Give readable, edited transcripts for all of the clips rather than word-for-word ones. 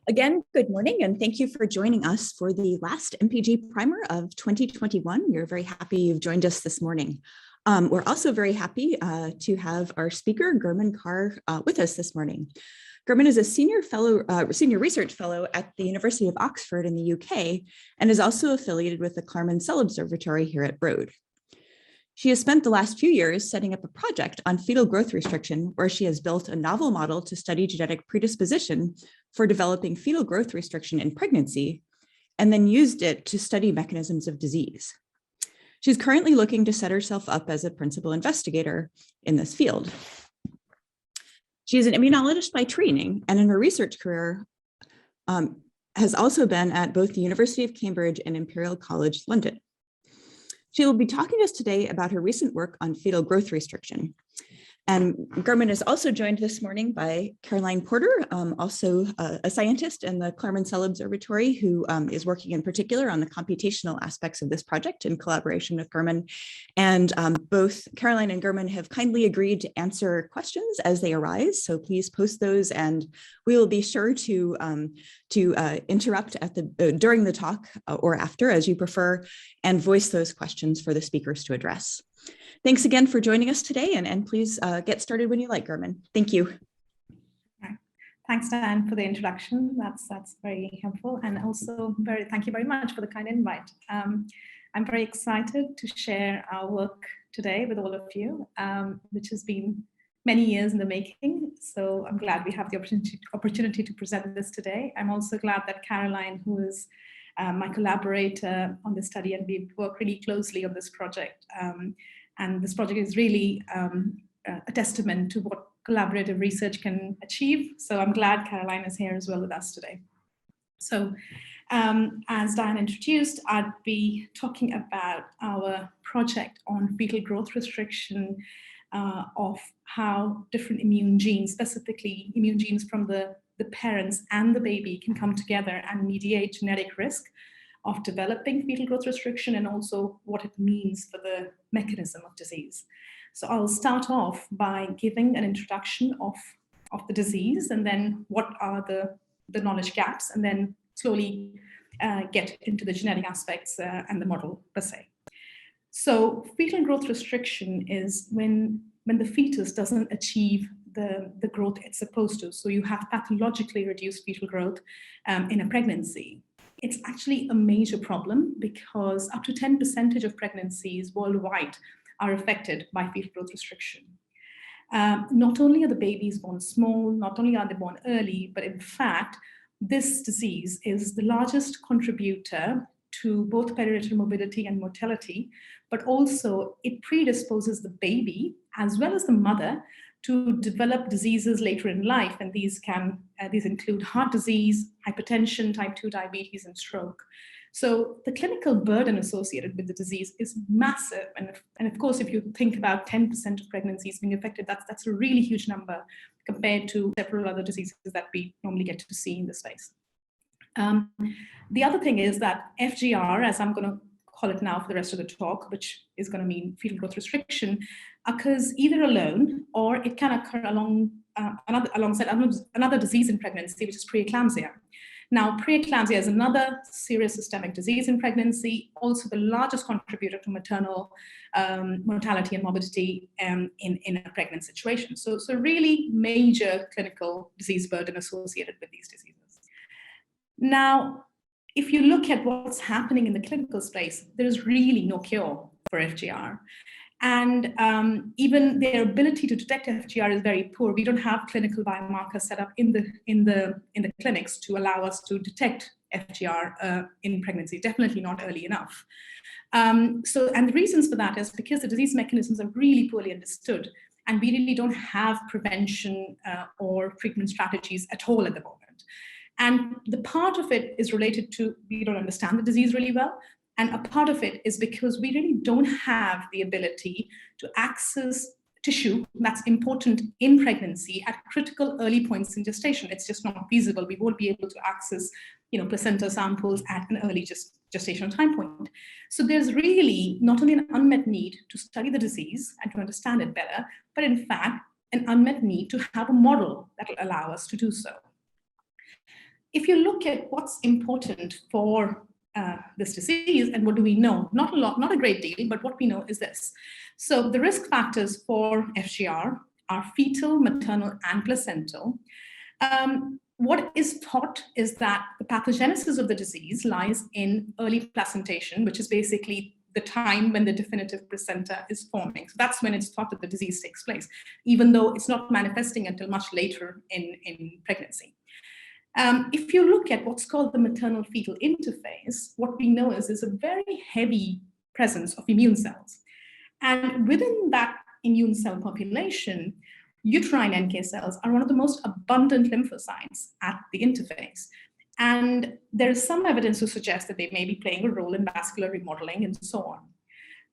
Again, good morning, and thank you for joining us for the last MPG Primer of 2021. We're very happy you've joined us this morning. We're also very happy to have our speaker, Gurman Kaur, with us this morning. Gurman is a senior research fellow at the University of Oxford in the UK, and is also affiliated with the Gurman Cell Observatory here at Broad. She has spent the last few years setting up a project on fetal growth restriction, where she has built a novel model to study genetic predisposition for developing fetal growth restriction in pregnancy, and then used it to study mechanisms of disease. She's currently looking to set herself up as a principal investigator in this field. She is an immunologist by training, and in her research career has also been at both the University of Cambridge and Imperial College London. She will be talking to us today about her recent work on fetal growth restriction. And Gurman is also joined this morning by Caroline Porter, also a scientist in the Gurman Cell Observatory, who is working in particular on the computational aspects of this project in collaboration with Gurman. And both Caroline and Gurman have kindly agreed to answer questions as they arise. So please post those, and we will be sure to interrupt during the talk or after, as you prefer, and voice those questions for the speakers to address. Thanks again for joining us today, and please get started when you like, Gurman. Thank you. Right. Thanks, Dan, for the introduction. That's very helpful, and also thank you very much for the kind invite. I'm very excited to share our work today with all of you, which has been many years in the making. So I'm glad we have the opportunity to present this today. I'm also glad that Caroline, who is my collaborator on this study, and we've worked really closely on this project. And this project is really a testament to what collaborative research can achieve. So I'm glad Caroline is here as well with us today. So as Diane introduced, I'd be talking about our project on fetal growth restriction, of how different immune genes, specifically immune genes from the parents and the baby, can come together and mediate genetic risk of developing fetal growth restriction, and also what it means for the mechanism of disease. So I'll start off by giving an introduction of the disease, and then what are the knowledge gaps, and then slowly get into the genetic aspects and the model per se. So fetal growth restriction is when the fetus doesn't achieve the growth it's supposed to. So you have pathologically reduced fetal growth in a pregnancy. It's actually a major problem, because up to 10% of pregnancies worldwide are affected by fetal growth restriction. Not only are the babies born small, not only are they born early, but in fact, this disease is the largest contributor to both perinatal morbidity and mortality, but also it predisposes the baby as well as the mother to develop diseases later in life, and these include heart disease, hypertension, type 2 diabetes, and stroke. So the clinical burden associated with the disease is massive, and of course, if you think about 10% of pregnancies being affected, that's a really huge number compared to several other diseases that we normally get to see in this space. The other thing is that FGR, as I'm going to call it now for the rest of the talk, which is going to mean fetal growth restriction, occurs either alone or it can occur alongside another disease in pregnancy, which is preeclampsia. Now, preeclampsia is another serious systemic disease in pregnancy, also the largest contributor to maternal mortality and morbidity in a pregnant situation. So really major clinical disease burden associated with these diseases. Now, if you look at what's happening in the clinical space, there is really no cure for FGR. And even their ability to detect FGR is very poor. We don't have clinical biomarkers set up in the clinics to allow us to detect FGR in pregnancy, definitely not early enough. And the reasons for that is because the disease mechanisms are really poorly understood, and we really don't have prevention or treatment strategies at all at the moment. And the part of it is related to we don't understand the disease really well. And a part of it is because we really don't have the ability to access tissue that's important in pregnancy at critical early points in gestation. It's just not feasible. We won't be able to access, placenta samples at an early gestational time point. So there's really not only an unmet need to study the disease and to understand it better, but in fact, an unmet need to have a model that will allow us to do so. if you look at what's important for this disease and what do we know, not a lot, not a great deal, but what we know is this. So the risk factors for FGR are fetal, maternal, and placental. What is thought is that the pathogenesis of the disease lies in early placentation, which is basically the time when the definitive placenta is forming. So that's when it's thought that the disease takes place, even though it's not manifesting until much later in pregnancy. If you look at what's called the maternal-fetal interface, what we know is there's a very heavy presence of immune cells. And within that immune cell population, uterine NK cells are one of the most abundant lymphocytes at the interface. And there is some evidence to suggest that they may be playing a role in vascular remodeling and so on.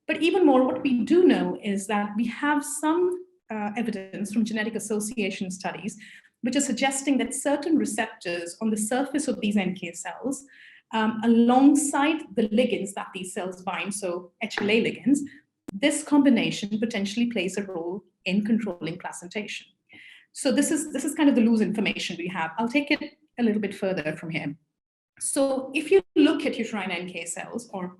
But even more, what we do know is that we have some evidence from genetic association studies which are suggesting that certain receptors on the surface of these NK cells, alongside the ligands that these cells bind, so HLA ligands, this combination potentially plays a role in controlling placentation. So this is kind of the loose information we have. I'll take it a little bit further from here. So if you look at uterine NK cells, or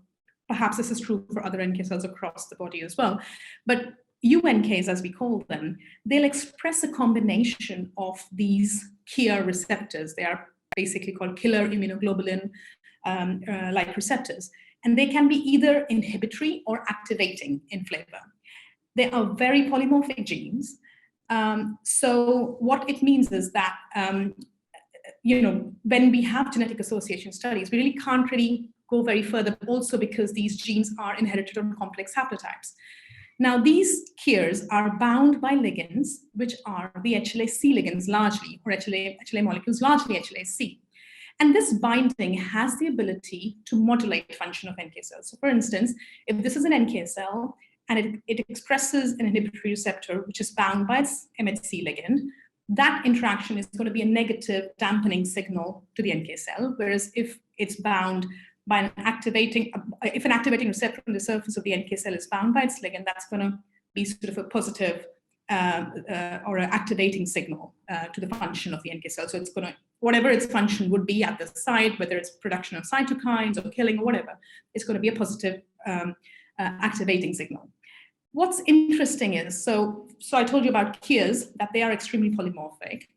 perhaps this is true for other NK cells across the body as well, but UNKs, as we call them, they'll express a combination of these KIR receptors. They are basically called killer immunoglobulin like receptors. And they can be either inhibitory or activating in flavor. They are very polymorphic genes. So what it means is that, when we have genetic association studies, we really can't really go very further, also because these genes are inherited on complex haplotypes. Now, these KIRs are bound by ligands, which are the HLA-C ligands largely, or HLA molecules, largely HLA-C. And this binding has the ability to modulate function of NK cells. So for instance, if this is an NK cell and it expresses an inhibitory receptor, which is bound by its MHC ligand, that interaction is going to be a negative dampening signal to the NK cell. Whereas if it's bound by an activating receptor on the surface of the NK cell is bound by its ligand, that's going to be sort of a positive or an activating signal to the function of the NK cell. So it's going to, whatever its function would be at the site, whether it's production of cytokines or killing or whatever, it's going to be a positive activating signal. What's interesting is, so I told you about KIRs, that they are extremely polymorphic.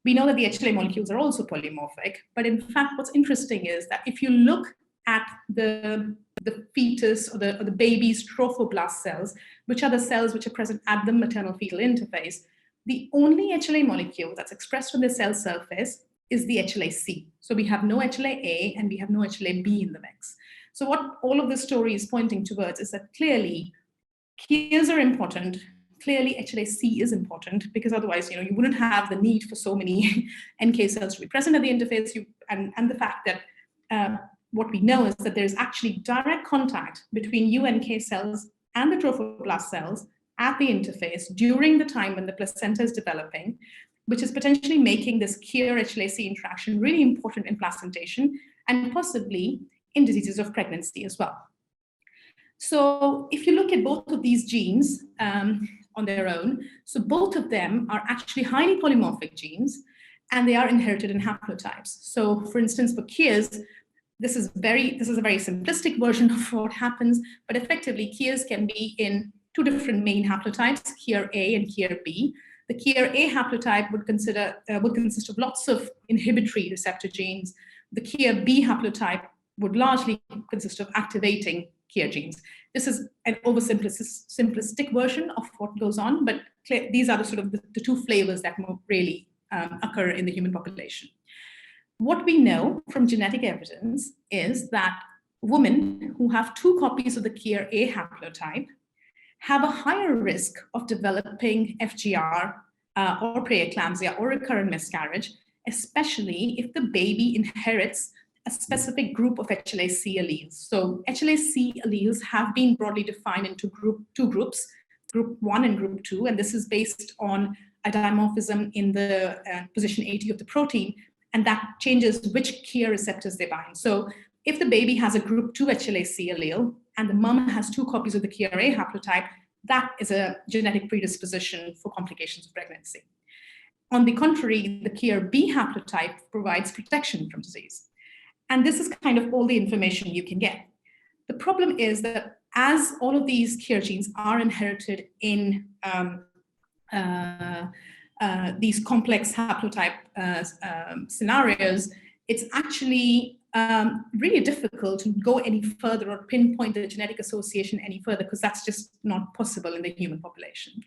We know that the HLA molecules are also polymorphic, but in fact, what's interesting is that if you look at the fetus or the baby's trophoblast cells, which are the cells which are present at the maternal-fetal interface, the only HLA molecule that's expressed on the cell surface is the HLA-C. So we have no HLA-A and we have no HLA-B in the mix. So what all of this story is pointing towards is that clearly KIRs are important. Clearly HLA-C is important, because otherwise, you wouldn't have the need for so many NK cells to be present at the interface. And the fact that what we know is that there's actually direct contact between UNK cells and the trophoblast cells at the interface during the time when the placenta is developing, which is potentially making this KIR HLA-C interaction really important in placentation and possibly in diseases of pregnancy as well. So if you look at both of these genes on their own, so both of them are actually highly polymorphic genes, and they are inherited in haplotypes. So for instance, for KIRs, this is a very simplistic version of what happens, but effectively KIRs can be in two different main haplotypes, KIR A and KIR B. The KIR A haplotype would consist of lots of inhibitory receptor genes. The KIR B haplotype would largely consist of activating KIR genes. This is an oversimplistic version of what goes on, but these are the sort of the two flavors that really occur in the human population. What we know from genetic evidence is that women who have two copies of the KIR A haplotype have a higher risk of developing FGR or preeclampsia or recurrent miscarriage, especially if the baby inherits a specific group of HLA-C alleles. So HLA-C alleles have been broadly defined into two groups, group 1 and group 2, and this is based on a dimorphism in the position 80 of the protein, and that changes which KIR receptors they bind. So if the baby has a group 2 HLA-C allele and the mom has two copies of the KIR A haplotype, that is a genetic predisposition for complications of pregnancy. on the contrary, the KIR-B haplotype provides protection from disease. And this is kind of all the information you can get. The problem is that as all of these KIR genes are inherited in these complex haplotype scenarios, it's actually really difficult to go any further or pinpoint the genetic association any further, because that's just not possible in the human population.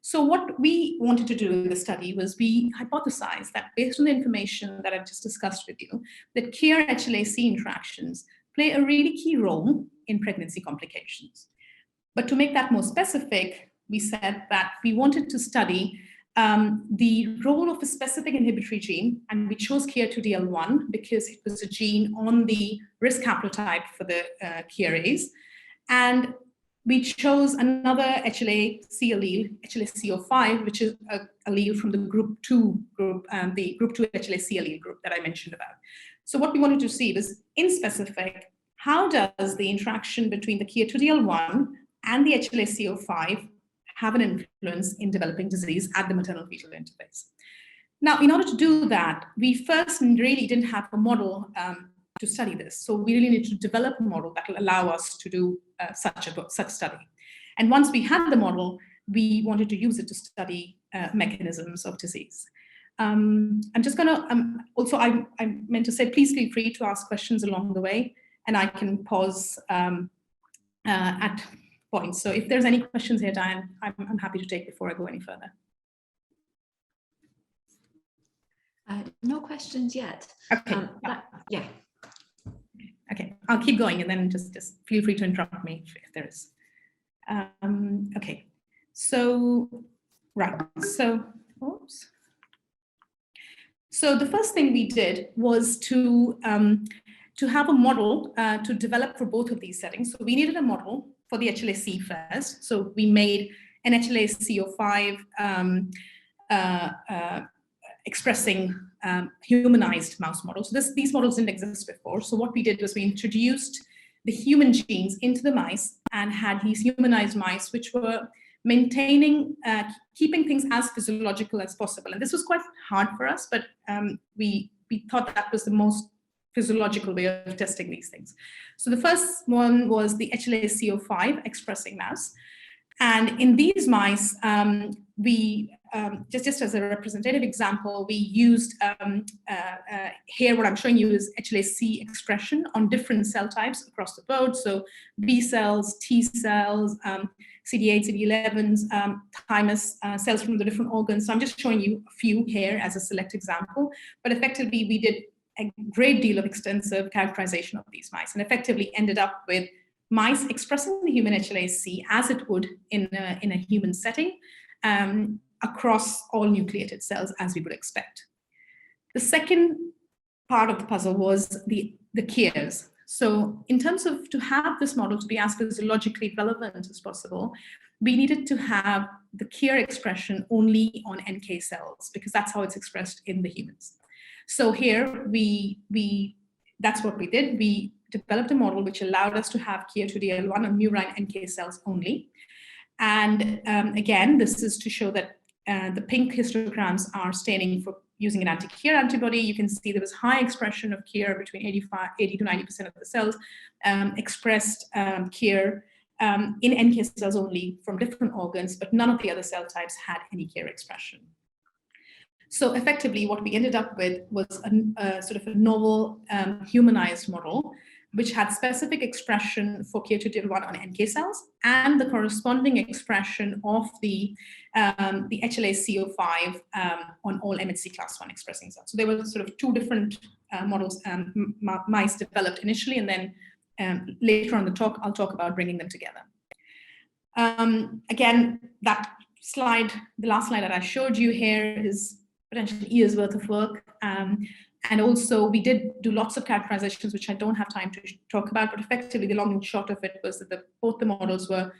So what we wanted to do in the study was we hypothesized that based on the information that I've just discussed with you, that KIR-HLA-C interactions play a really key role in pregnancy complications. But to make that more specific, we said that we wanted to study the role of a specific inhibitory gene, and we chose KIR2DL1 because it was a gene on the risk haplotype for the KIRAs. And we chose another HLA-C allele, HLA-C05, which is an allele from the group 2 group, the group 2 HLA-C allele group that I mentioned about. So what we wanted to see was, in specific, how does the interaction between the KIR2DL1 and the HLA-C05 have an influence in developing disease at the maternal-fetal interface? Now, in order to do that, we first really didn't have a model to study this. So we really need to develop a model that will allow us to do such study. And once we had the model, we wanted to use it to study mechanisms of disease. I'm just gonna, also I meant to say, please feel free to ask questions along the way, and I can pause at points. So if there's any questions here, Diane, I'm happy to take before I go any further. No questions yet. Okay. Yeah. Okay, I'll keep going, and then just feel free to interrupt me if there is. Okay, so, right, so, oops. So the first thing we did was to have a model to develop for both of these settings. So we needed a model for the HLA-C first. So we made an HLA-C05 expressing humanized mouse models. So these models didn't exist before. So what we did was we introduced the human genes into the mice and had these humanized mice, which were maintaining, keeping things as physiological as possible. And this was quite hard for us, but we thought that was the most physiological way of testing these things. So the first one was the HLA-C05 expressing mouse. And in these mice, we, just as a representative example, we used, here what I'm showing you is HLA-C expression on different cell types across the board. So B cells, T cells, CD8, CD11s, thymus, cells from the different organs. So I'm just showing you a few here as a select example, but effectively we did a great deal of extensive characterization of these mice and effectively ended up with mice expressing the human HLA-C as it would in a human setting across all nucleated cells, as we would expect. The second part of the puzzle was the KIRs. So in terms of to have this model to be as physiologically relevant as possible, we needed to have the KIR expression only on NK cells, because that's how it's expressed in the humans. So here that's what we did. We developed a model which allowed us to have KIR2DL1 on murine NK cells only. And again, this is to show that the pink histograms are staining for using an anti-KIR antibody. You can see there was high expression of KIR, between 80 to 90% of the cells expressed KIR in NK cells only from different organs, but none of the other cell types had any KIR expression. So effectively, what we ended up with was a sort of a novel humanized model, which had specific expression for KIR2DL1 on NK cells and the corresponding expression of the HLA-C05 on all MHC class 1 expressing cells. So there were sort of two different models mice developed initially, and then later on the talk, I'll talk about bringing them together. Again, that slide, the last slide that I showed you here is potentially years worth of work. And also we did do lots of characterizations, which I don't have time to talk about, but effectively the long and short of it was that both the models were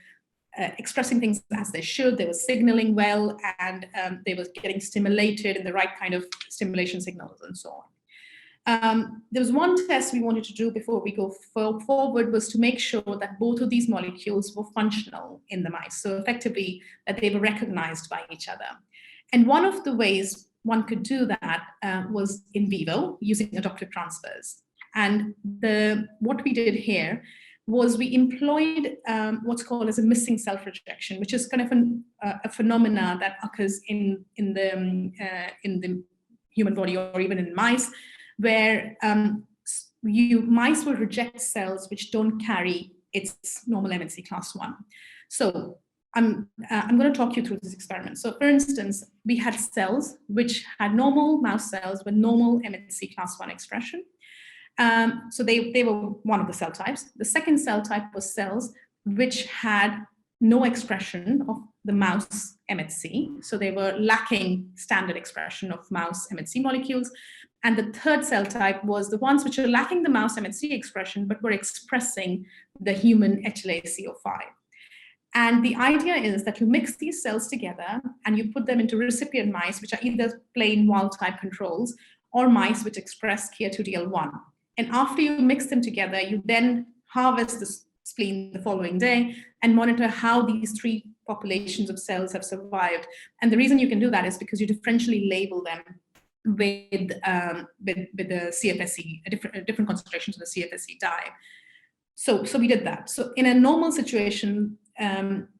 expressing things as they should. They were signaling well, and they were getting stimulated in the right kind of stimulation signals and so on. There was one test we wanted to do before we go forward, was to make sure that both of these molecules were functional in the mice. So effectively that they were recognized by each other. And one of the ways one could do that was in vivo using adoptive transfers. And what we did here was we employed what's called as a missing self-rejection, which is kind of a phenomena that occurs in the human body or even in mice, where mice will reject cells which don't carry its normal MHC class 1. So I'm going to talk you through this experiment. So for instance, we had cells which had normal mouse cells with normal MHC class 1 expression. So they were one of the cell types. The second cell type was cells which had no expression of the mouse MHC. So they were lacking standard expression of mouse MHC molecules. And the third cell type was the ones which are lacking the mouse MHC expression, but were expressing the human HLA-CO5. And the idea is that you mix these cells together and you put them into recipient mice, which are either plain wild-type controls or mice which express KIR2DL1. And after you mix them together, you then harvest the spleen the following day and monitor how these three populations of cells have survived. And the reason you can do that is because you differentially label them with the CFSE, different concentrations of the CFSE dye. So we did that. So in a normal situation,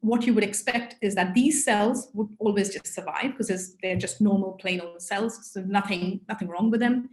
what you would expect is that these cells would always just survive because they're just normal plain old cells, so nothing wrong with them.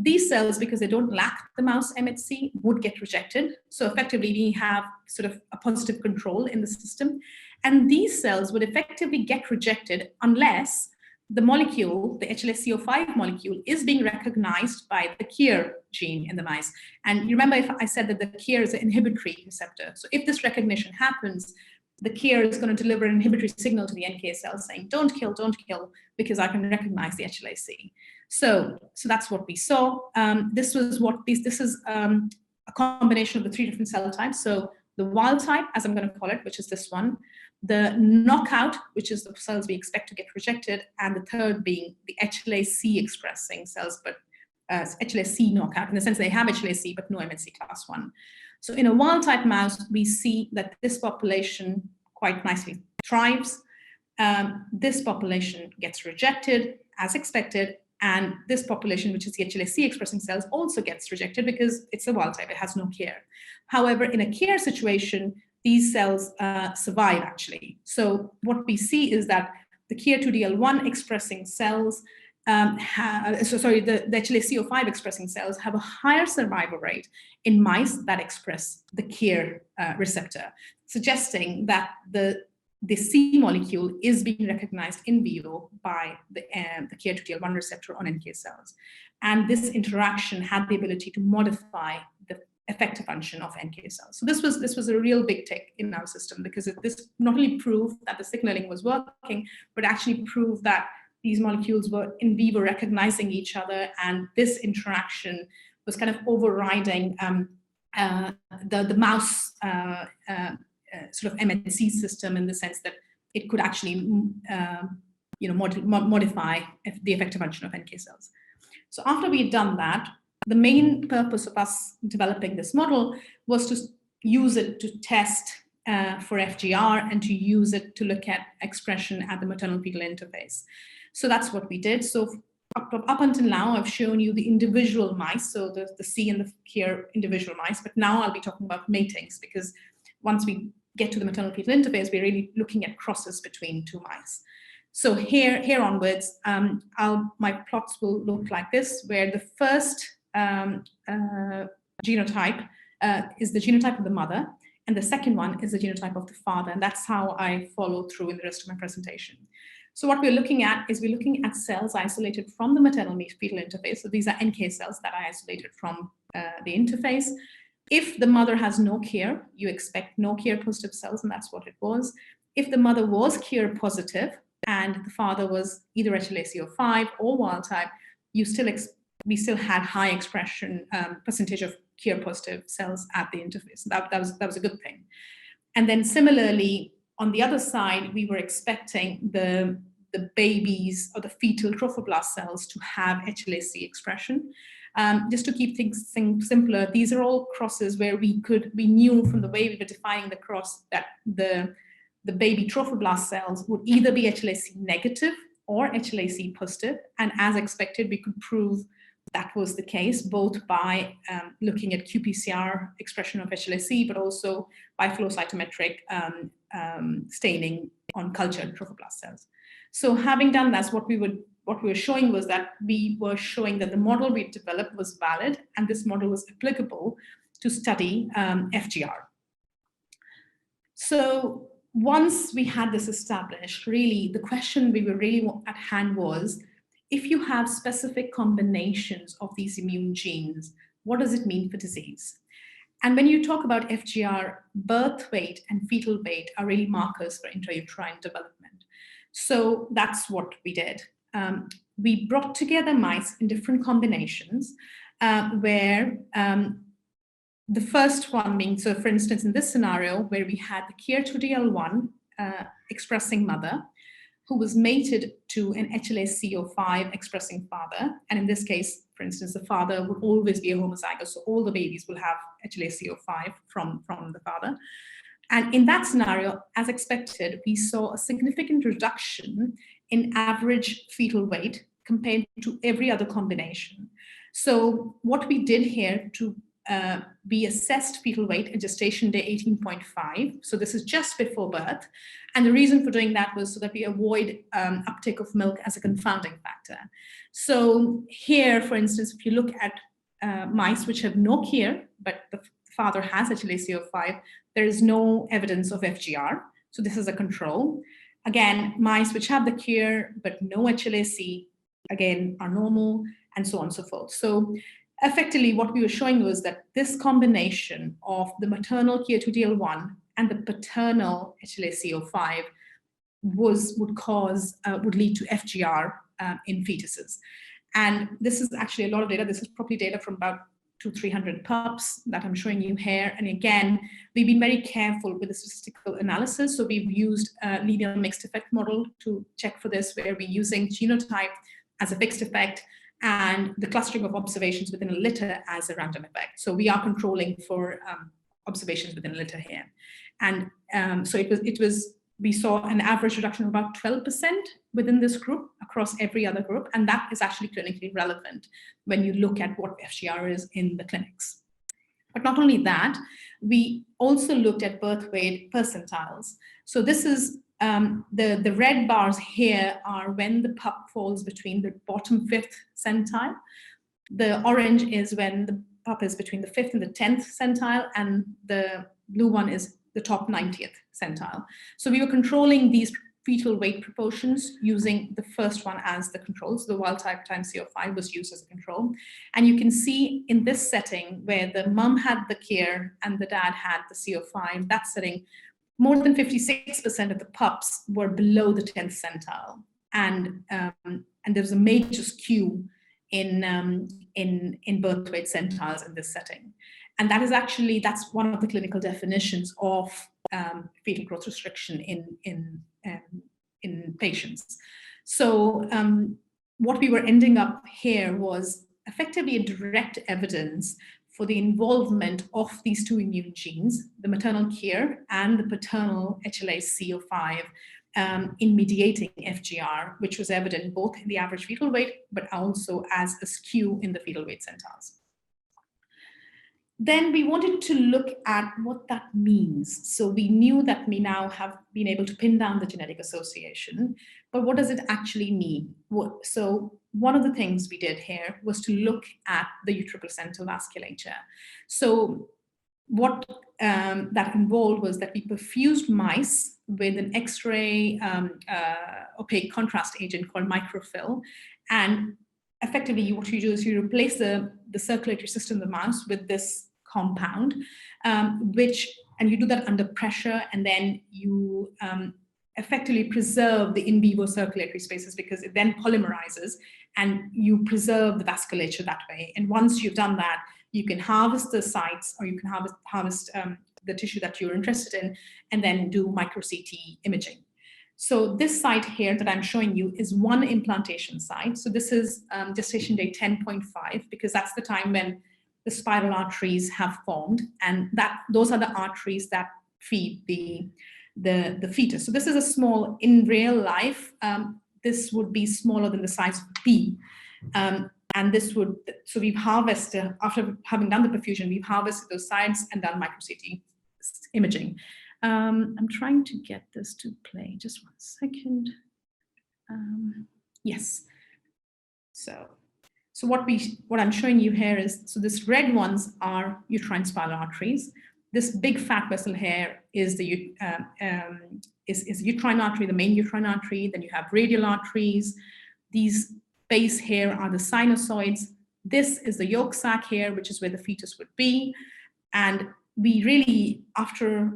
These cells, because they don't lack the mouse MHC, would get rejected. So effectively, we have sort of a positive control in the system. And these cells would effectively get rejected unless the molecule, the HLA-CO5 molecule, is being recognized by the KIR gene in the mice. And you remember if I said that the KIR is an inhibitory receptor. So if this recognition happens, the KIR is going to deliver an inhibitory signal to the NK cells saying, don't kill, because I can recognize the HLA-C. So that's what we saw. This is a combination of the three different cell types. So the wild type, as I'm going to call it, which is this one, the knockout, which is the cells we expect to get rejected, and the third being the HLA-C expressing cells, but HLA-C knockout, in the sense they have HLA-C, but no MHC class 1. So in a wild type mouse, we see that this population quite nicely thrives. This population gets rejected as expected, and this population, which is the HLA-C expressing cells, also gets rejected because it's a wild type, it has no KIR. However, in a KIR situation, these cells survive actually. So what we see is that the KIR2DL1 expressing cells the HLA-CO5 expressing cells have a higher survival rate in mice that express the KIR receptor, suggesting that the C molecule is being recognized in vivo by the KIR2DL1 receptor on NK cells. And this interaction had the ability to modify the effector function of NK cells. So this was a real big tick in our system, because this not only proved that the signaling was working, but actually proved that these molecules were in vivo recognizing each other, and this interaction was kind of overriding the mouse sort of MHC system, in the sense that it could actually modify the effector function of NK cells. So after we had done that, the main purpose of us developing this model was to use it to test for FGR and to use it to look at expression at the maternal-fetal interface. So that's what we did. So up until now, I've shown you the individual mice, so the C and the KIR individual mice, but now I'll be talking about matings, because once we get to the maternal-fetal interface, we're really looking at crosses between two mice. So here onwards, my plots will look like this, where the first genotype is the genotype of the mother, and the second one is the genotype of the father, and that's how I follow through in the rest of my presentation. So what we're looking at is we're looking at cells isolated from the maternal-fetal interface. So these are NK cells that are isolated from the interface. If the mother has no KIR, you expect no KIR positive cells, and that's what it was. If the mother was KIR positive and the father was either HLA-CO5 or wild type, we still had high expression percentage of KIR positive cells at the interface. That was a good thing. And then similarly, on the other side, we were expecting the babies or the fetal trophoblast cells to have HLA-C expression. Just to keep things simpler, these are all crosses where we knew from the way we were defining the cross that the baby trophoblast cells would either be HLA-C negative or HLA-C positive. And as expected, we could prove that was the case, both by looking at qPCR expression of HLA-C, but also by flow cytometric staining on cultured trophoblast cells. So having done that, what we were showing was that we were showing that the model we developed was valid, and this model was applicable to study FGR. So once we had this established, really the question we were really at hand was, if you have specific combinations of these immune genes, what does it mean for disease? And when you talk about FGR, birth weight and fetal weight are really markers for intrauterine development. So that's what we did. We brought together mice in different combinations where the first one being, so for instance, in this scenario where we had the KIR2DL1 expressing mother who was mated to an HLA-CO5 expressing father. And in this case, for instance, the father would always be a homozygous, so all the babies will have HLA-CO5 from the father. And in that scenario, as expected, we saw a significant reduction in average fetal weight compared to every other combination. So what we did here we assessed fetal weight at gestation day 18.5. So this is just before birth. And the reason for doing that was so that we avoid uptake of milk as a confounding factor. So here, for instance, if you look at mice which have no KIR, but the father has HLA-CO5, there is no evidence of FGR. So this is a control. Again, mice which have the KIR, but no HLA-C, again, are normal, and so on and so forth. So effectively, what we were showing was that this combination of the maternal KIR2DL1 and the paternal HLA-CO5 would lead to FGR in fetuses. And this is actually a lot of data. This is probably data from about 200-300 pups that I'm showing you here. And again, we've been very careful with the statistical analysis. So we've used a linear mixed effect model to check for this, where we're using genotype as a fixed effect and the clustering of observations within a litter as a random effect. So we are controlling for observations within a litter here. And so we saw an average reduction of about 12% within this group across every other group. And that is actually clinically relevant when you look at what FGR is in the clinics. But not only that, we also looked at birth weight percentiles. So this is the red bars here are when the pup falls between the bottom 5th centile. The orange is when the pup is between the 5th and the 10th centile, and the blue one is the top 90th centile. So we were controlling these fetal weight proportions using the first one as the control. So the wild type times CO5 was used as a control. And you can see in this setting where the mum had the KIR and the dad had the CO5, that setting, more than 56% of the pups were below the 10th centile. And there's a major skew in birth weight centiles in this setting. And that is actually, that's one of the clinical definitions of fetal growth restriction in patients. So what we were ending up here was effectively a direct evidence for the involvement of these two immune genes, the maternal KIR and the paternal HLA-CO5, in mediating FGR, which was evident both in the average fetal weight, but also as a skew in the fetal weight centiles. Then we wanted to look at what that means. So we knew that we now have been able to pin down the genetic association, but what does it actually mean? So one of the things we did here was to look at the Triplecenter vasculature. So what that involved was that we perfused mice with an X-ray opaque contrast agent called microfill, and effectively what you do is you replace the circulatory system of the mouse with this compound, and you do that under pressure, and then you effectively preserve the in vivo circulatory spaces, because it then polymerizes and you preserve the vasculature that way. And once you've done that, you can harvest the sites, or you can harvest the tissue that you're interested in, and then do micro CT imaging. So this site here that I'm showing you is one implantation site. So this is gestation day 10.5, because that's the time when the spiral arteries have formed, and those are the arteries that feed the fetus. So this is a small, in real life, this would be smaller than the size of a pea. And this would, so we've harvested, after having done the perfusion, we've harvested those sites and done micro-CT imaging. I'm trying to get this to play, just 1 second. Yes. So what I'm showing you here is, so this red ones are uterine spiral arteries. This big fat vessel here is the uterine artery, the main uterine artery. Then you have radial arteries. These base here are the sinusoids. This is the yolk sac here, which is where the fetus would be. And we really, after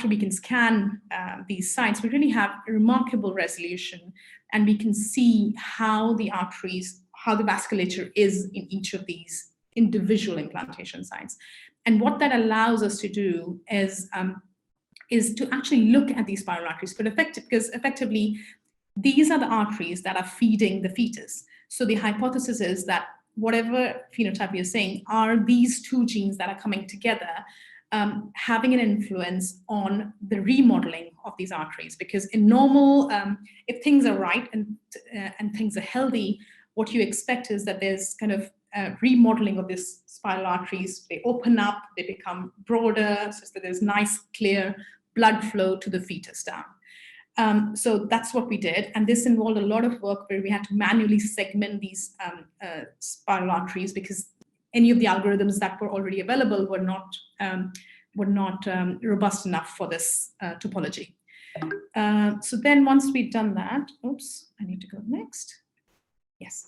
we can scan these sites, we really have a remarkable resolution, and we can see how the arteries, how the vasculature is in each of these individual implantation sites. And what that allows us to do is to actually look at these spiral arteries, because effectively, these are the arteries that are feeding the fetus. So the hypothesis is that whatever phenotype you're saying are these two genes that are coming together, having an influence on the remodeling of these arteries. Because in normal, if things are right and things are healthy, what you expect is that there's kind of remodeling of these spiral arteries. They open up, they become broader, so that there's nice, clear blood flow to the fetus down. So that's what we did. And this involved a lot of work where we had to manually segment these spiral arteries, because any of the algorithms that were already available were not robust enough for this topology. So then once we'd done that, oops, I need to go next. Yes.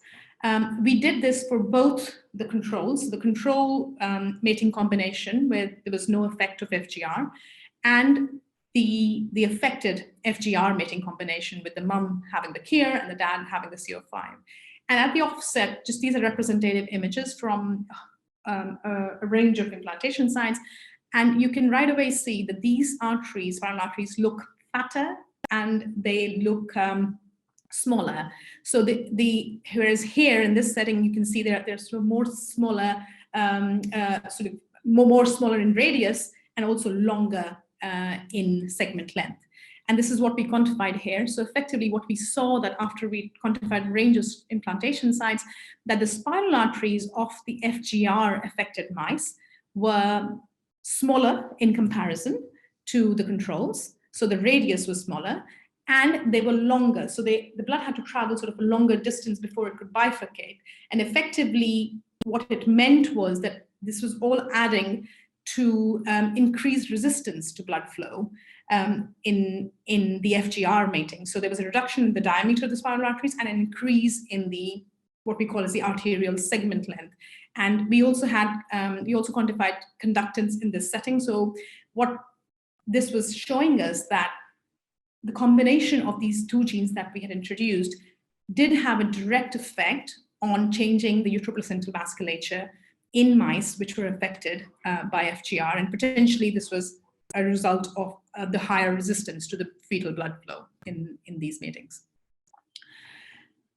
We did this for both the controls, the control mating combination where there was no effect of FGR, and the affected FGR mating combination with the mum having the KIR and the dad having the CO5. And at the offset, just these are representative images from a range of implantation sites. And you can right away see that these arteries, spiral arteries, look fatter and they look smaller. So whereas here in this setting, you can see they're sort of more smaller, sort of more smaller in radius and also longer in segment length. And this is what we quantified here. So effectively what we saw that after we quantified a range of implantation sites, that the spiral arteries of the FGR affected mice were smaller in comparison to the controls. So the radius was smaller and they were longer. So the blood had to travel sort of a longer distance before it could bifurcate. And effectively what it meant was that this was all adding to increased resistance to blood flow in the FGR mating. So there was a reduction in the diameter of the spiral arteries and an increase in the what we call as the arterial segment length. And we also had we also quantified conductance in this setting. So what this was showing us that the combination of these two genes that we had introduced did have a direct effect on changing the uteroplacental vasculature in mice which were affected by FGR, and potentially this was a result of the higher resistance to the fetal blood flow in these matings.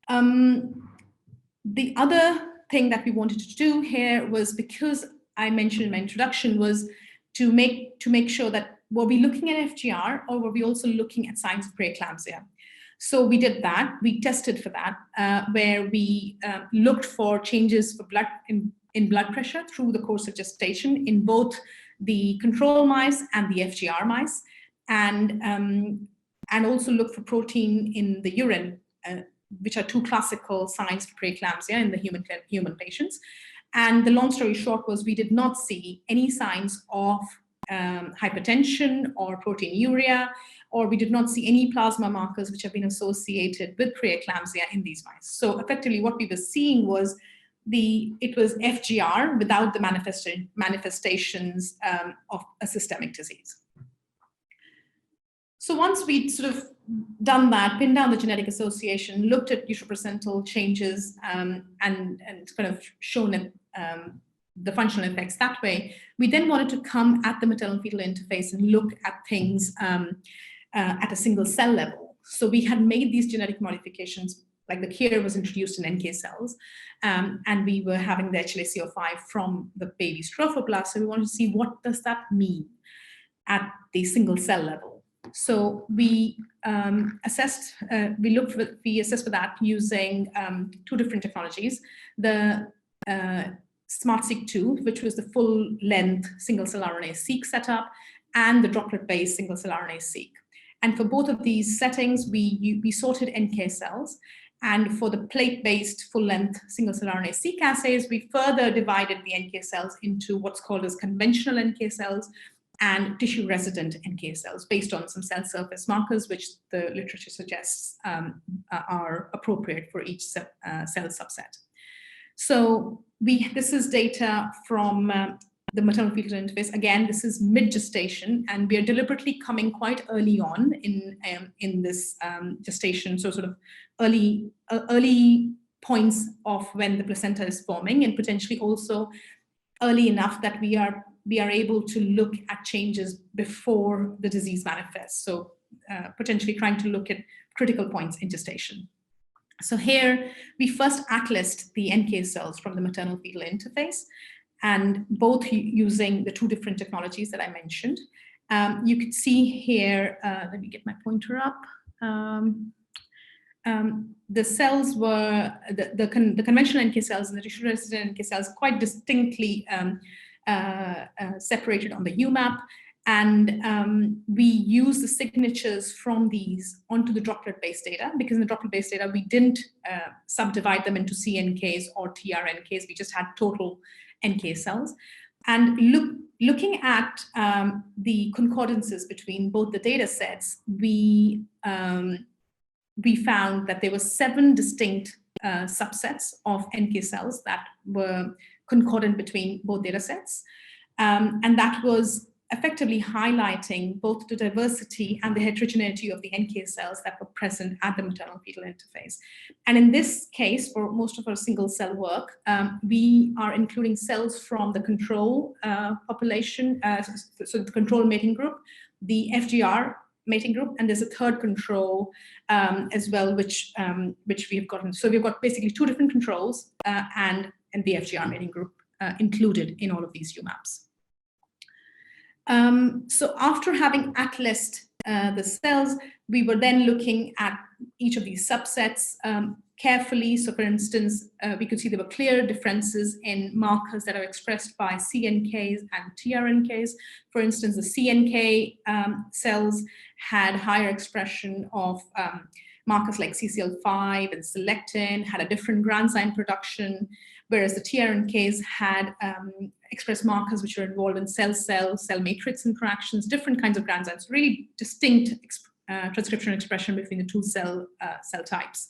The other thing that we wanted to do here was, because I mentioned in my introduction, was to make sure that were we looking at FGR or were we also looking at signs of preeclampsia? So we did that. We tested for that, where we looked for changes for blood in blood pressure through the course of gestation in both the control mice and the FGR mice, and also look for protein in the urine, which are two classical signs for preeclampsia in the human patients. And the long story short was we did not see any signs of hypertension or proteinuria, or we did not see any plasma markers which have been associated with preeclampsia in these mice. So effectively what we were seeing was it was FGR without the manifestations of a systemic disease. So once we'd sort of done that, pinned down the genetic association, looked at uteroplacental changes and kind of shown it, the functional effects that way, we then wanted to come at the maternal-fetal interface and look at things at a single cell level. So we had made these genetic modifications, like the KIR was introduced in NK cells, and we were having the HLA-CO5 from the baby's trophoblast. So we wanted to see what does that mean at the single cell level. So we assessed for that using two different technologies: the SmartSeq2, which was the full-length single-cell RNA-seq setup, and the droplet-based single-cell RNA-seq. And for both of these settings, we sorted NK cells. And for the plate-based full-length single-cell RNA-seq assays, we further divided the NK cells into what's called as conventional NK cells and tissue-resident NK cells based on some cell surface markers, which the literature suggests are appropriate for each cell subset. So this is data from the maternal-fetal interface. Again, this is mid-gestation, and we are deliberately coming quite early on in this gestation, so sort of early points of when the placenta is forming, and potentially also early enough that we are able to look at changes before the disease manifests. So potentially trying to look at critical points in gestation. So here we first atlased the NK cells from the maternal-fetal interface, and both using the two different technologies that I mentioned. You could see here, let me get my pointer up. The cells were, the conventional NK cells and the tissue-resident NK cells quite distinctly separated on the UMAP. And we use the signatures from these onto the droplet-based data, because in the droplet-based data, we didn't subdivide them into CNKs or TRNKs. We just had total NK cells. And looking at the concordances between both the data sets, we found that there were 7 distinct subsets of NK cells that were concordant between both data sets. And that was effectively highlighting both the diversity and the heterogeneity of the NK cells that were present at the maternal-fetal interface. And in this case, for most of our single-cell work, we are including cells from the control population, so the control mating group, the FGR mating group, and there's a third control as well, which we've gotten. So we've got basically 2 different controls and the FGR mating group included in all of these UMAPs. So after having atlased the cells, we were then looking at each of these subsets carefully. So for instance, we could see there were clear differences in markers that are expressed by CNKs and TRNKs. For instance, the CNK cells had higher expression of markers like CCL5 and selectin, had a different granzyme production, whereas the TRNKs had expressed markers which were involved in cell-cell matrix interactions, different kinds of granzymes, really distinct transcription expression between the 2 cell types.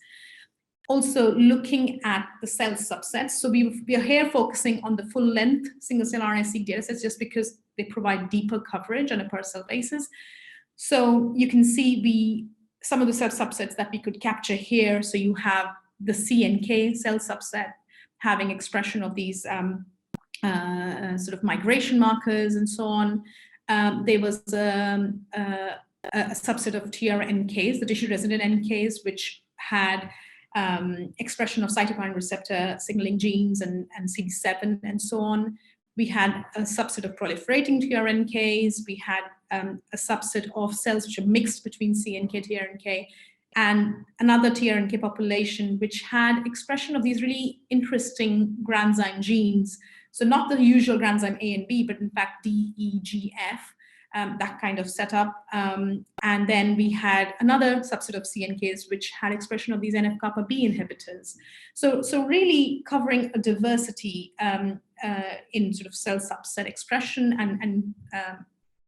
Also looking at the cell subsets. So we are here focusing on the full-length single-cell RNA-seq datasets just because they provide deeper coverage on a per-cell basis. So you can see some of the cell subsets that we could capture here. So you have the CNK cell subset having expression of these sort of migration markers and so on. There was a subset of TRNKs, the tissue-resident NKs, which had expression of cytokine receptor signaling genes and CD7 and so on. We had a subset of proliferating TRNKs. We had a subset of cells which are mixed between CNK, TRNK, and another TRNK population which had expression of these really interesting granzyme genes. So not the usual granzyme A and B, but in fact D, E, G, F, that kind of setup. And then we had another subset of CNKs which had expression of these NF-kappa B inhibitors. So really covering a diversity in sort of cell subset expression and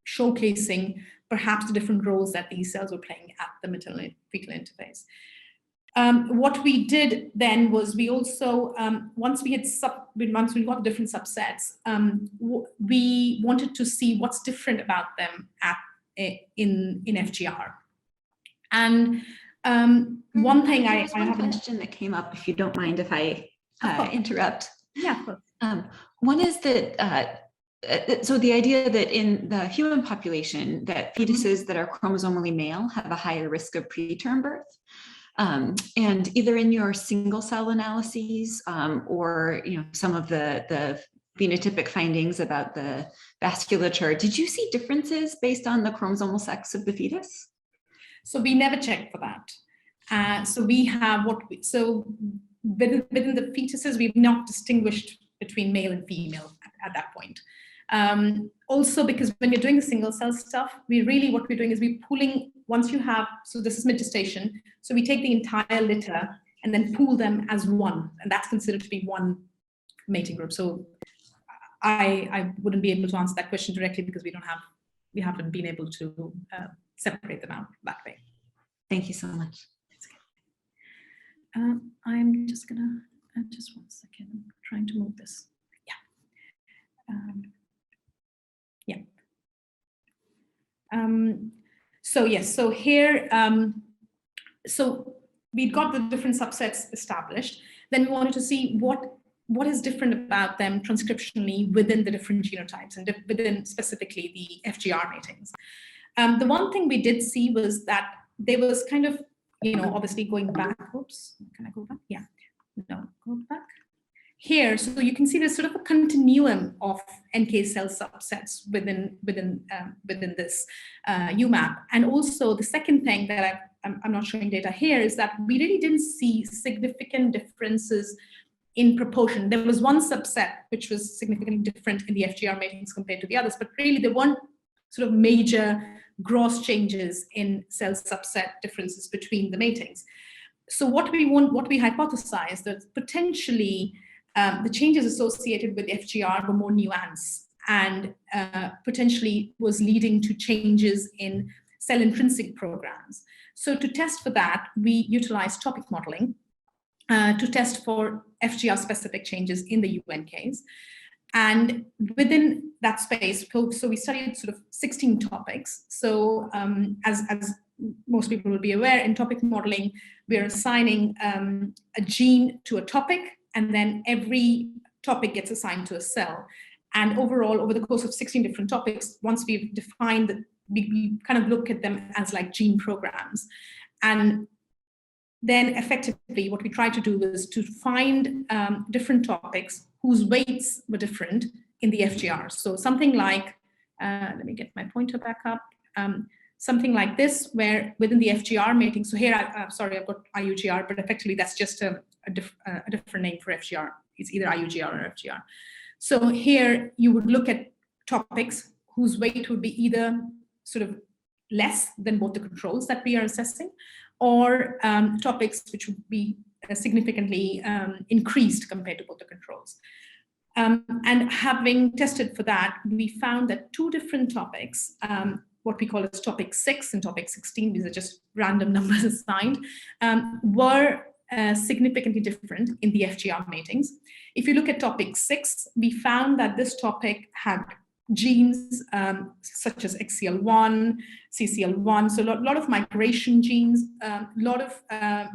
showcasing perhaps the different roles that these cells were playing at the maternal-fetal interface. What we did then was we also, once we got the different subsets, we wanted to see what's different about them in FGR. And one thing I have a question that came up, if you don't mind if I interrupt. Yeah, of course. One is that so the idea that in the human population that fetuses that are chromosomally male have a higher risk of preterm birth. And either in your single cell analyses or some of the phenotypic findings about the vasculature, did you see differences based on the chromosomal sex of the fetus? So we never checked for that. So we have within the fetuses, we've not distinguished between male and female at that point. Also, because when you're doing the single cell stuff, what we're doing is we're pooling, once you have, so this is mid-gestation, so we take the entire litter and then pool them as one, and that's considered to be one mating group. So I wouldn't be able to answer that question directly because we haven't been able to separate them out that way. Thank you so much. I'm just gonna, just one second, I'm trying to move this. So yes, so here, so we'd got the different subsets established. Then we wanted to see what is different about them transcriptionally within the different genotypes and within specifically the FGR matings. The one thing we did see was that there was kind of, obviously going back, oops, can I go back? Yeah, no, go back. Here, so you can see there's sort of a continuum of NK cell subsets within this UMAP. And also the second thing that I'm not showing data here is that we really didn't see significant differences in proportion. There was one subset which was significantly different in the FGR matings compared to the others, but really there weren't sort of major gross changes in cell subset differences between the matings. So what we hypothesized that potentially the changes associated with FGR were more nuanced and potentially was leading to changes in cell intrinsic programs. So to test for that, we utilized topic modeling to test for FGR specific changes in the UNKs. And within that space, so we studied sort of 16 topics. So as most people will be aware, in topic modeling, we're assigning a gene to a topic, and then every topic gets assigned to a cell. And overall, over the course of 16 different topics, once we've defined that, we kind of look at them as like gene programs. And then effectively what we tried to do was to find different topics whose weights were different in the FGR. So something like, let me get my pointer back up. Something like this, where within the FGR mating, so here, sorry, I've got IUGR, but effectively that's just a different name for FGR. It's either IUGR or FGR. So here you would look at topics whose weight would be either sort of less than both the controls that we are assessing, or topics which would be significantly increased compared to both the controls. And having tested for that, we found that two different topics, what we call as topic 6 and topic 16, these are just random numbers assigned, were significantly different in the FGR matings. If you look at topic 6, we found that this topic had genes such as XCL1, CCL1, so a lot of migration genes, a lot of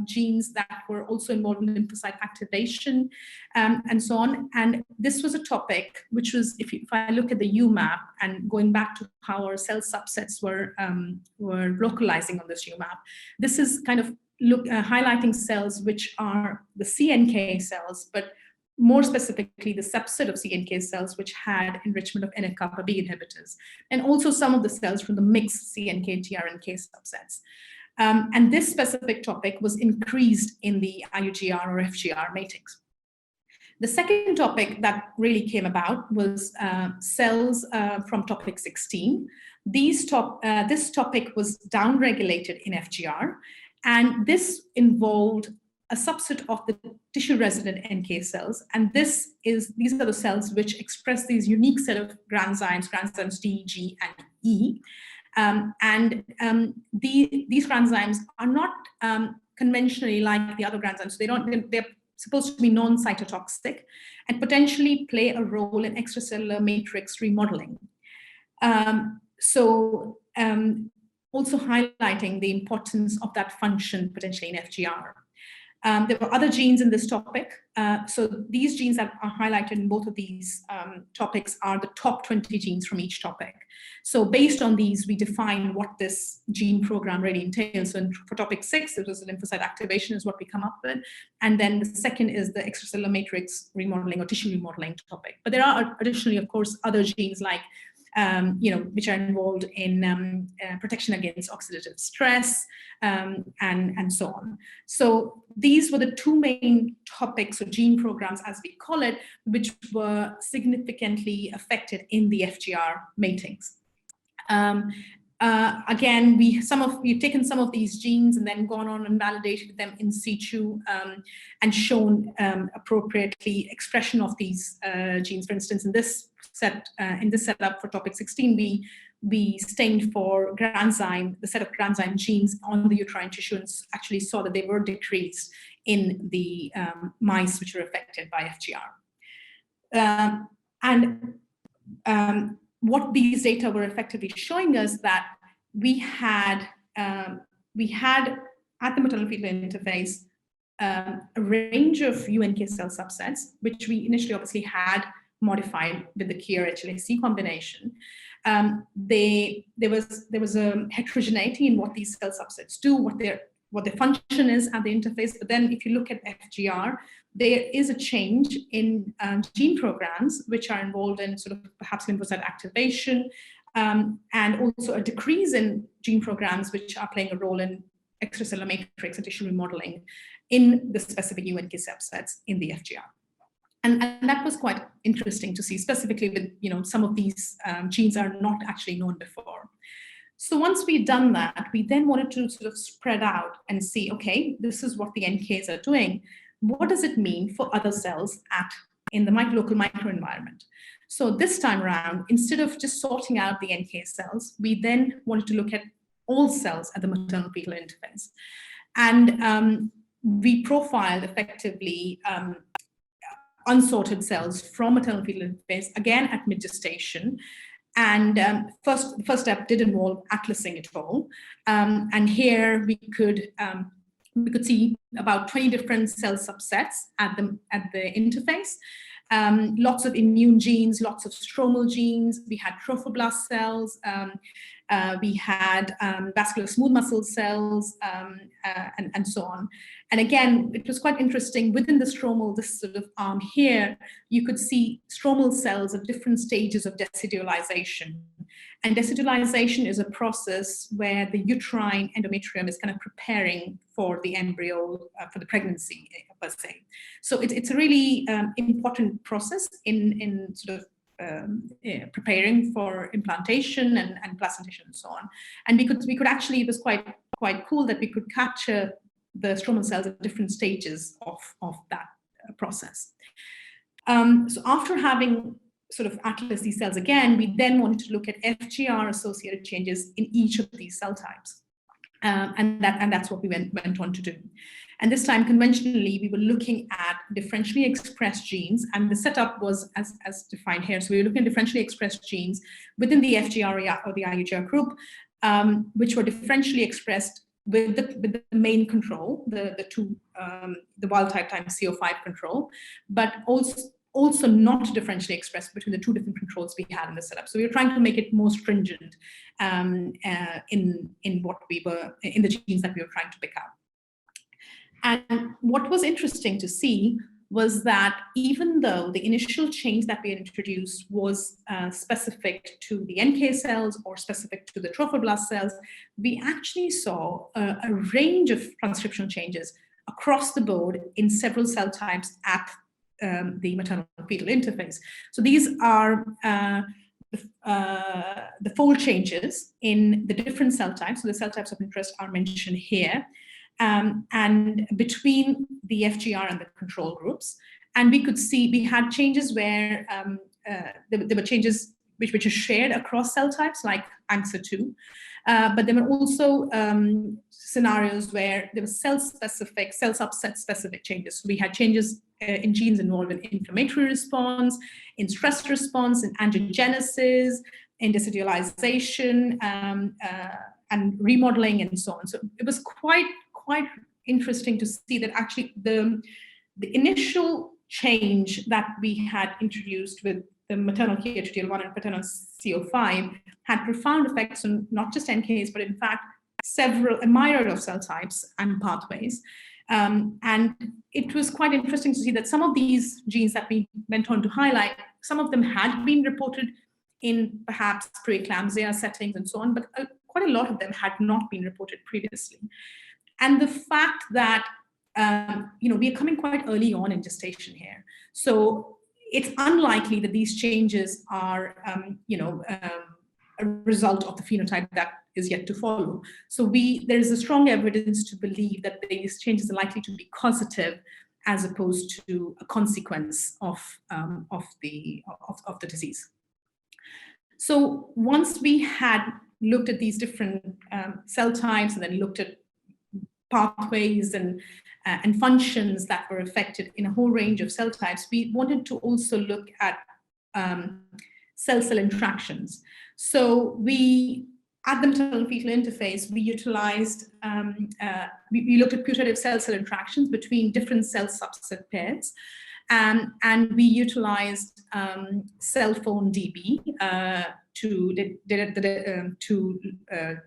genes that were also involved in lymphocyte activation, and so on. And this was a topic which was, if I look at the UMAP and going back to how our cell subsets were localizing on this UMAP, this is kind of highlighting cells which are the CNK cells, but more specifically the subset of CNK cells which had enrichment of NF-κB inhibitors, and also some of the cells from the mixed CNK-TRNK subsets. And this specific topic was increased in the IUGR or FGR matings. The second topic that really came about was cells from topic 16. This topic was downregulated in FGR, and this involved a subset of the tissue-resident NK cells, and these are the cells which express these unique set of granzymes D, G, and E. These granzymes are not conventionally like the other granzymes. They're supposed to be non-cytotoxic and potentially play a role in extracellular matrix remodeling. Also highlighting the importance of that function potentially in FGR. There were other genes in this topic. So these genes that are highlighted in both of these topics are the top 20 genes from each topic. So based on these, we define what this gene program really entails. So for topic 6, it was lymphocyte activation is what we come up with. And then the second is the extracellular matrix remodeling or tissue remodeling topic. But there are additionally, of course, other genes like which are involved in protection against oxidative stress and so on. So these were the two main topics or gene programs, as we call it, which were significantly affected in the FGR matings. Again, we've taken some of these genes and then gone on and validated them in situ and shown appropriately expression of these genes. For instance, in this setup for topic 16, we stained for granzyme, the set of granzyme genes on the uterine tissue, and actually saw that they were decreased in the mice which were affected by FGR. What these data were effectively showing us that we had at the maternal-fetal interface a range of UNK cell subsets, which we initially obviously had modified with the KIR-HLA-C combination. There was a heterogeneity in what these cell subsets do, what their function is at the interface. But then if you look at FGR, there is a change in gene programs which are involved in sort of perhaps lymphocyte activation, and also a decrease in gene programs which are playing a role in extracellular matrix and tissue remodeling in the specific UNK subsets in the FGR. And that was quite interesting to see, specifically with, some of these genes are not actually known before. So once we'd done that, we then wanted to sort of spread out and see, okay, this is what the NKs are doing. What does it mean for other cells in the local microenvironment? So this time around, instead of just sorting out the NK cells, we then wanted to look at all cells at the maternal-fetal interface. And we profiled effectively unsorted cells from maternal-fetal interface, again at mid-gestation. And the first step did involve atlasing it all. And here we could see about 20 different cell subsets at the interface. Lots of immune genes, lots of stromal genes. We had trophoblast cells. We had vascular smooth muscle cells, and so on. And again, it was quite interesting. Within the stromal, this sort of arm here, you could see stromal cells at different stages of decidualization. And decidualization is a process where the uterine endometrium is kind of preparing for the embryo, for the pregnancy, per se. So it's a really important process in sort of preparing for implantation and placentation and so on. And we could actually, it was quite cool that we could capture the stromal cells at different stages of that process. So after having sort of atlas these cells again, we then wanted to look at FGR associated changes in each of these cell types. And that's what we went on to do. And this time, conventionally, we were looking at differentially expressed genes, and the setup was as defined here. So we were looking at differentially expressed genes within the FGR or the IUGR group, which were differentially expressed with the main control, the wild type times CO5 control, but also not differentially expressed between the two different controls we had in the setup. So we were trying to make it more stringent in the genes that we were trying to pick up. And what was interesting to see was that even though the initial change that we introduced was specific to the NK cells or specific to the trophoblast cells, we actually saw a range of transcriptional changes across the board in several cell types at the maternal-fetal interface. So these are the fold changes in the different cell types. So the cell types of interest are mentioned here. And between the FGR and the control groups. And we could see we had changes where there were changes which are shared across cell types, like ANXA2. But there were also scenarios where there were cell subset specific changes. So we had changes in genes involved in inflammatory response, in stress response, in angiogenesis, in decidualization, and remodeling, and so on. So it was quite interesting to see that actually the initial change that we had introduced with the maternal KH2DL1 and paternal CO5 had profound effects on not just NKs, but in fact, a myriad of cell types and pathways. And it was quite interesting to see that some of these genes that we went on to highlight, some of them had been reported in perhaps preeclampsia settings and so on, but quite a lot of them had not been reported previously. And the fact that we are coming quite early on in gestation here, so it's unlikely that these changes are a result of the phenotype that is yet to follow. So there is a strong evidence to believe that these changes are likely to be causative as opposed to a consequence of the disease. So once we had looked at these different cell types and then looked at pathways and functions that were affected in a whole range of cell types, we wanted to also look at cell-cell interactions. So at the maternal-fetal interface, we utilized, we looked at putative cell-cell interactions between different cell subset pairs, and we utilized cell phone DB to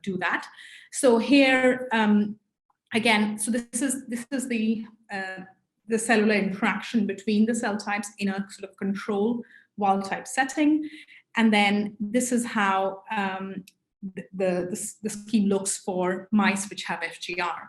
do that. So here, again, so this is the cellular interaction between the cell types in a sort of control wild type setting. And then this is how the scheme looks for mice which have FGR.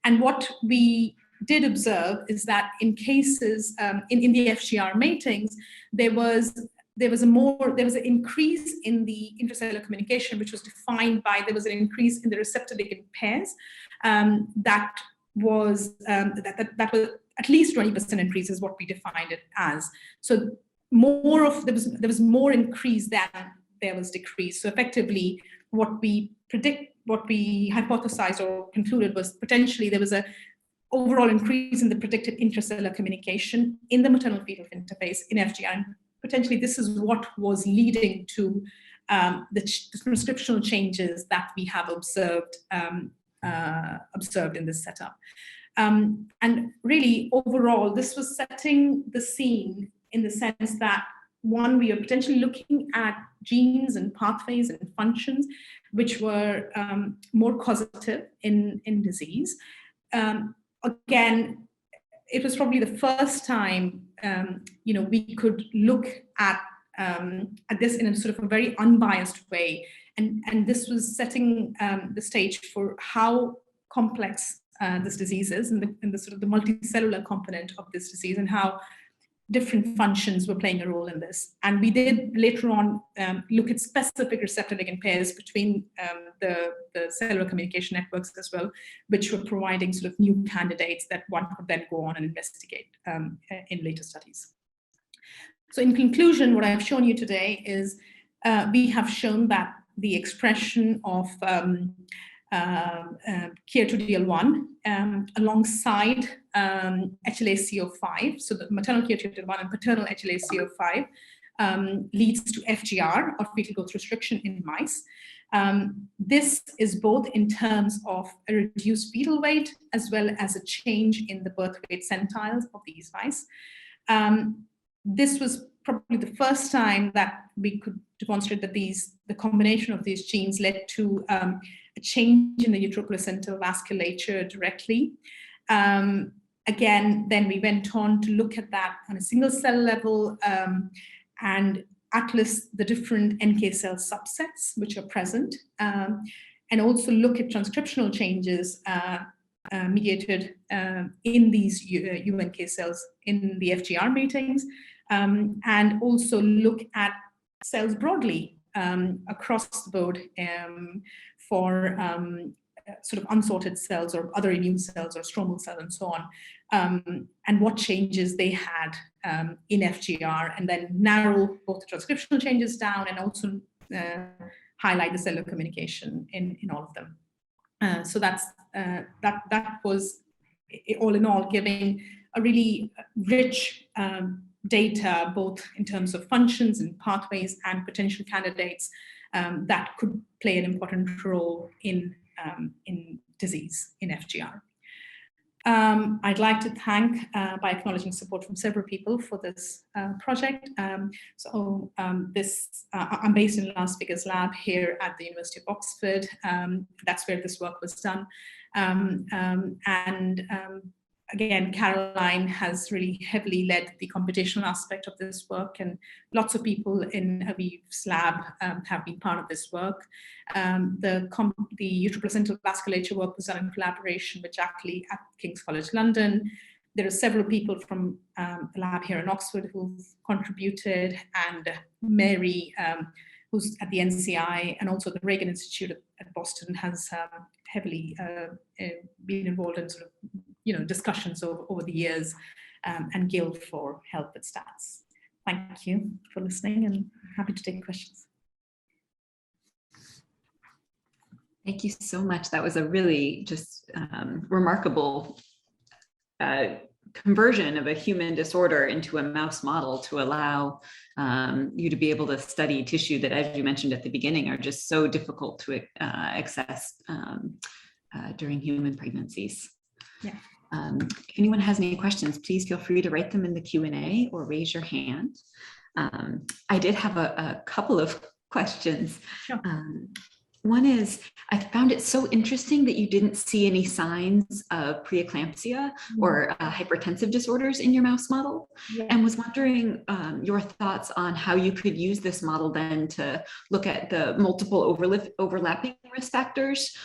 And what we did observe is that in cases, in the FGR matings, there was an increase in the intracellular communication, which was defined by, there was an increase in the receptor ligand pairs that was at least 20% increase is what we defined it as. So there was more increase than there was decrease. So effectively, what we hypothesized or concluded was potentially there was a overall increase in the predicted intracellular communication in the maternal-fetal interface in FGR. And potentially this is what was leading to the transcriptional changes that we have observed in this setup. And really, overall, this was setting the scene in the sense that, one, we are potentially looking at genes and pathways and functions which were more causative in disease. Again, it was probably the first time we could look at this in a sort of a very unbiased way, and this was setting the stage for how complex this disease is, and the sort of the multicellular component of this disease, and how different functions were playing a role in this. And we did later on look at specific receptor ligand pairs between the cellular communication networks as well, which were providing sort of new candidates that one could then go on and investigate in later studies. So in conclusion, what I've shown you today is we have shown that the expression of KH2DL1 alongside HLA-CO5, so the maternal KH2DL1 and paternal HLA-CO5 leads to FGR, or fetal growth restriction, in mice. This is both in terms of a reduced fetal weight as well as a change in the birth weight centiles of these mice. This was probably the first time that we could demonstrate that the combination of these genes led to a change in the uteroplacental vasculature directly. Again, then we went on to look at that on a single cell level and atlas the different NK cell subsets which are present, and also look at transcriptional changes mediated in these UNK cells in the FGR matings, and also look at cells broadly across the board for sort of unsorted cells or other immune cells or stromal cells and so on, and what changes they had in FGR, and then narrow both the transcriptional changes down and also highlight the cellular communication in all of them. So that was, all in all, giving a really rich data, both in terms of functions and pathways and potential candidates that could play an important role in disease in FGR. I'd like to thank, by acknowledging support from several people for this project. I'm based in Last Speakers Lab here at the University of Oxford. That's where this work was done. Again, Caroline has really heavily led the computational aspect of this work, and lots of people in Aviv's lab have been part of this work. The uteroplacental vasculature work was done in collaboration with Jack Lee at King's College London. There are several people from the lab here in Oxford who've contributed, and Mary, who's at the NCI, and also the Reagan Institute at Boston has heavily been involved in sort of discussions over the years, and Gil for help with stats. Thank you for listening, and happy to take questions. Thank you so much. That was a really just remarkable conversion of a human disorder into a mouse model to allow you to be able to study tissue that, as you mentioned at the beginning, are just so difficult to access during human pregnancies. Yeah. If anyone has any questions, please feel free to write them in the Q&A or raise your hand. I did have a couple of questions. Sure. One is, I found it so interesting that you didn't see any signs of preeclampsia or hypertensive disorders in your mouse model, and was wondering your thoughts on how you could use this model then to look at the multiple overlapping risk factors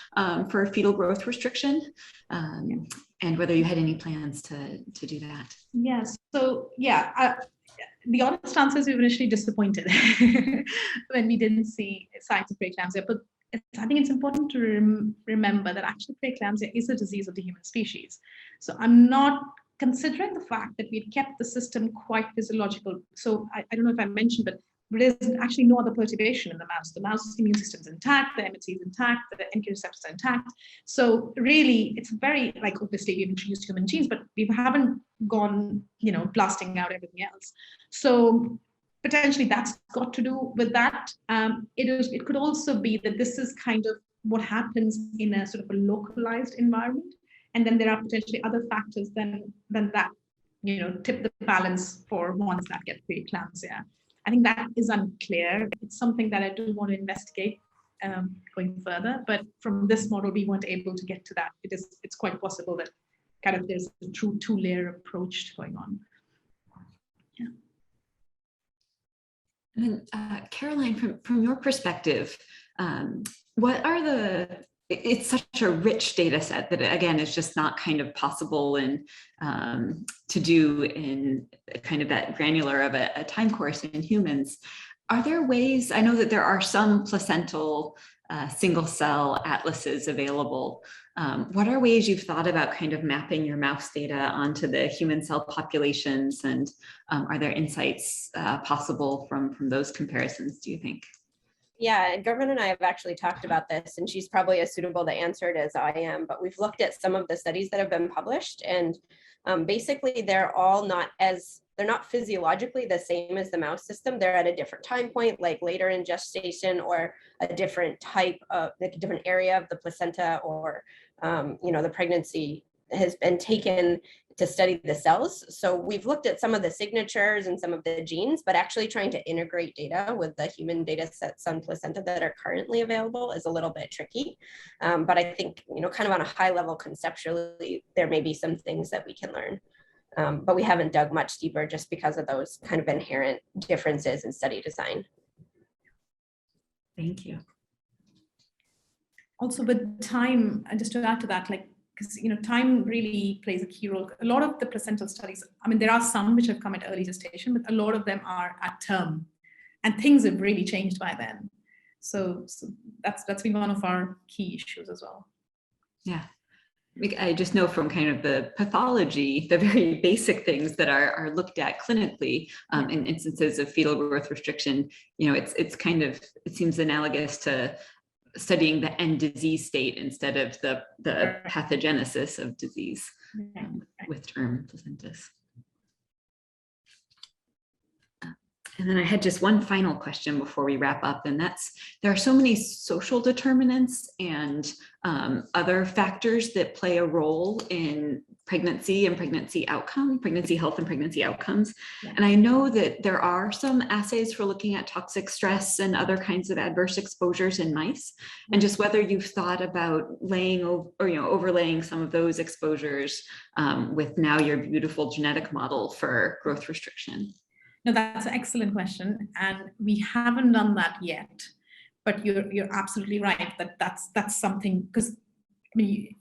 for fetal growth restriction, and whether you had any plans to do that. Yes. So the honest answer is we were initially disappointed when we didn't see signs of preeclampsia, but I think it's important to remember that actually preeclampsia is a disease of the human species. So I'm not considering the fact that we've kept the system quite physiological. So I don't know if I mentioned, but there's actually no other perturbation in the mouse. The mouse immune system is intact, the MHC is intact, the NK receptors are intact. So really, it's very, like, obviously we've introduced human genes, but we haven't gone, blasting out everything else. So potentially that's got to do with that. It could also be that this is kind of what happens in a sort of a localized environment, and then there are potentially other factors than that, tip the balance for ones that get preeclampsia. I think that is unclear. It's something that I do want to investigate going further, but from this model we weren't able to get to that. It's quite possible that kind of there's a true two-layer approach going on. Yeah. And then, Caroline, from your perspective, what are it's such a rich data set that, again, it's just not kind of possible to do in kind of that granular of a time course in humans. Are there ways, I know that there are some placental single cell atlases available. What are ways you've thought about kind of mapping your mouse data onto the human cell populations, and are there insights possible from those comparisons, do you think? Yeah, and Gurman and I have actually talked about this, and she's probably as suitable to answer it as I am, but we've looked at some of the studies that have been published, and basically they're not physiologically the same as the mouse system. They're at a different time point, like later in gestation, or a different type of, like a different area of the placenta, or the pregnancy has been taken to study the cells. So we've looked at some of the signatures and some of the genes, but actually trying to integrate data with the human data sets on placenta that are currently available is a little bit tricky. But I think, kind of on a high level conceptually, there may be some things that we can learn. But we haven't dug much deeper just because of those kind of inherent differences in study design. Thank you. Also with time, just to add to that, because time really plays a key role. A lot of the placental studies, I mean, there are some which have come at early gestation, but a lot of them are at term, and things have really changed by then. So that's been one of our key issues as well. Yeah. I just know from kind of the pathology, the very basic things that are looked at clinically in instances of fetal growth restriction, it seems analogous to studying the end disease state instead of the pathogenesis of disease with term placentas. And then I had just one final question before we wrap up, and that's, there are so many social determinants and other factors that play a role in pregnancy and pregnancy health and pregnancy outcomes. Yeah. And I know that there are some assays for looking at toxic stress and other kinds of adverse exposures in mice, and just whether you've thought about laying over, or overlaying some of those exposures with now your beautiful genetic model for growth restriction. No, that's an excellent question, and we haven't done that yet. But you're absolutely right that that's something, because I mean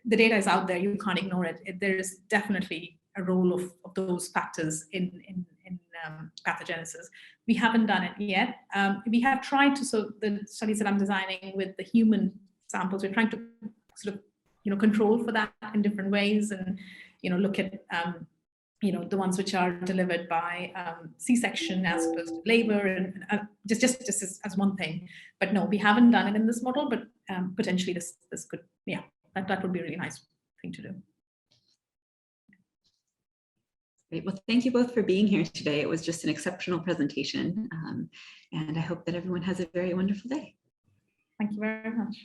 the data is out there, you can't ignore it. There is definitely a role of those factors in pathogenesis. We haven't done it yet. We have tried to, so the studies that I'm designing with the human samples, we're trying to sort of control for that in different ways, and look at the ones which are delivered by C-section as opposed to labor, and just as one thing. But no, we haven't done it in this model, but potentially this could, yeah, that would be a really nice thing to do. Great. Well, thank you both for being here today. It was just an exceptional presentation, and I hope that everyone has a very wonderful day. Thank you very much.